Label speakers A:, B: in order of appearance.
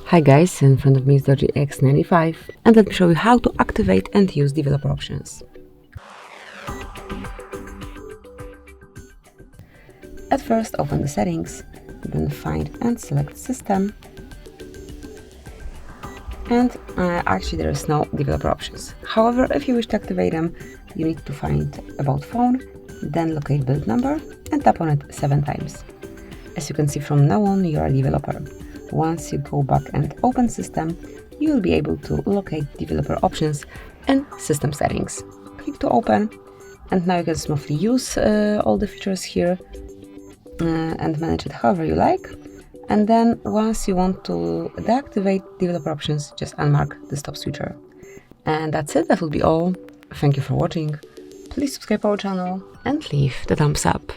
A: Hi guys, in front of me is DOOGEE X95 and let me show you how to activate and use developer options. At first open the settings, then find and select system, and actually there is no developer options. However, if you wish to activate them, you need to find about phone, then locate build number and tap on it 7 times. As you can see, from now on you are a developer. Once you go back and open system, you will be able to locate developer options and system settings. Click to open, and now you can smoothly use all the features here and manage it however you like. And then once you want to deactivate developer options, just unmark the stop switcher. And that's it, that will be all. Thank you for watching. Please subscribe our channel and leave the thumbs up.